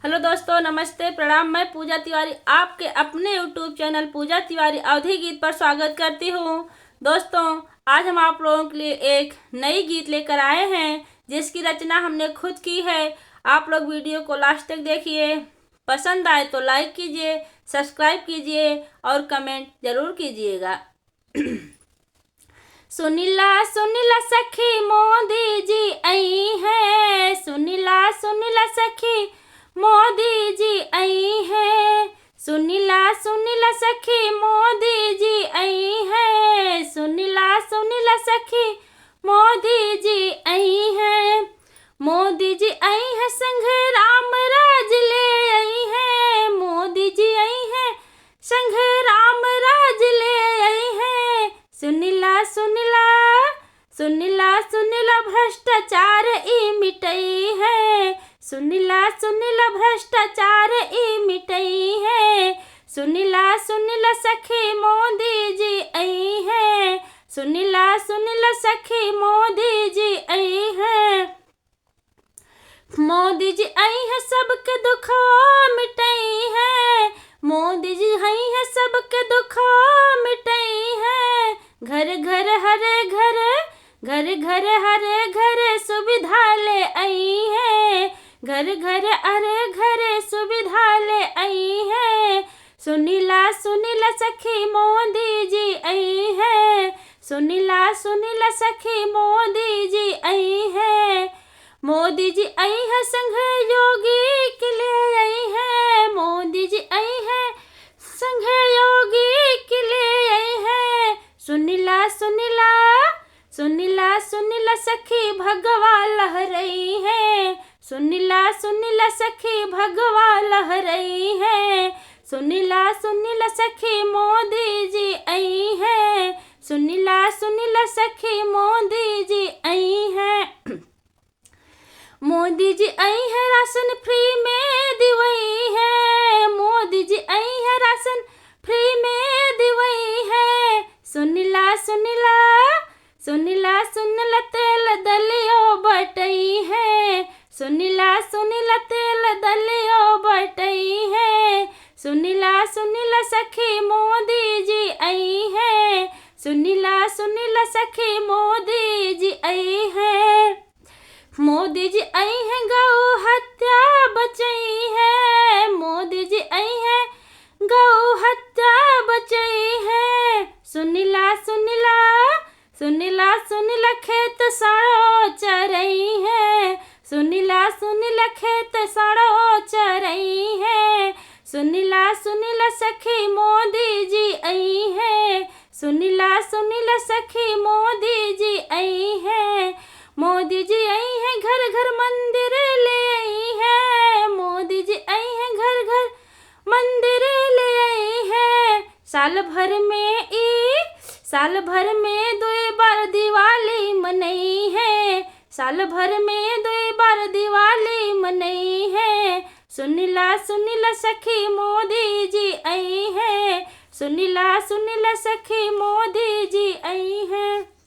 Hello दोस्तों, नमस्ते, प्रणाम। मैं पूजा तिवारी आपके अपने यूट्यूब चैनल पूजा तिवारी अवधी गीत पर स्वागत करती हूँ। दोस्तों, आज हम आप लोगों के लिए एक नई गीत लेकर आए हैं जिसकी रचना हमने खुद की है। आप लोग वीडियो को लास्ट तक देखिए। पसंद आए तो लाइक कीजिए, सब्सक्राइब कीजिए और कमेंट ज़रूर कीजिएगा। सुनीला सुनीला सखी मोदी जी आई है, सुनीला सुनीला सखी मोदी जी आई है, सुनीला सुनीला सखी मोदी जी आई है, सुनीला सुनीला सखी मोदी जी आई है। मोदी जी आई है संग राम राज ले आई है, मोदी जी आई है संग राम राज ले आई है। सुनीला सुनीला सुनीला सुनीला भ्रष्टाचार ई मिटई है, सुनीला सुनीला भ्रष्टाचार ई मिटई है, सुनीला सुनीला सखी मोदी जी आई है, सुनीला सुनीला सखी मोदी जी आई है। मोदी जी आई है सबके दुख मिटई है, मोदी जी आई है सबके दुख मिटई है। घर घर हरे घर, घर घर हरे घर सुविधा ले आई है, घर घर अरे घर सुविधा ले आई है। सुनीला सुनीला सखी मोदी जी आई है, सुनीला सुनीला सखी मोदी जी आई है। मोदी जी आई है संग योगी के लिए आई है, मोदी जी आई है संग योगी के लिए आई है। सुनीला सुनीला सुनीला सुनीला सखी भगवा लहरई है, सुनीला सुनीला सखी भगवा लहरई है, सुनीला सुनीला सखी मोदी जी आई है, सुनीला सुनीला सखी मोदी जी आई है। मोदी जी आई है राशन फ्री में दिवई है, मोदी जी आई है राशन फ्री में दिवई है। सुनीला सुनीला सुनीला सुनीला तेल दलियो बटई है, सुनीला सुनीला तेल दलियो बटई है। सुनीला सुनीला सखी मोदी जी आई है, सुनीला सुनीला सखी मोदी जी आई है। मोदी जी आई है गौ हत्या बचई है, मोदी जी आई है गौ हत्या बचई है। सुनीला सुनीला सुनीला सुनीला खेत साड़ो चरई है, सुनीला सुनीला खेत साड़ो चरई है। सुनीला सुनीला सखी मोदी जी आई है, सुनीला सुनीला सखी मोदी जी आई है। मोदी जी आई है घर घर मंदिर ले आई है, मोदी जी आई है घर घर मंदिर ले आई है। साल भर में 2 बार दिवाली मनई है, साल भर में 2 बार दिवाली मनई है। सुनीला सुनीला सखी मोदी जी आई है, सुनीला सुनीला सखी मोदी जी आई है।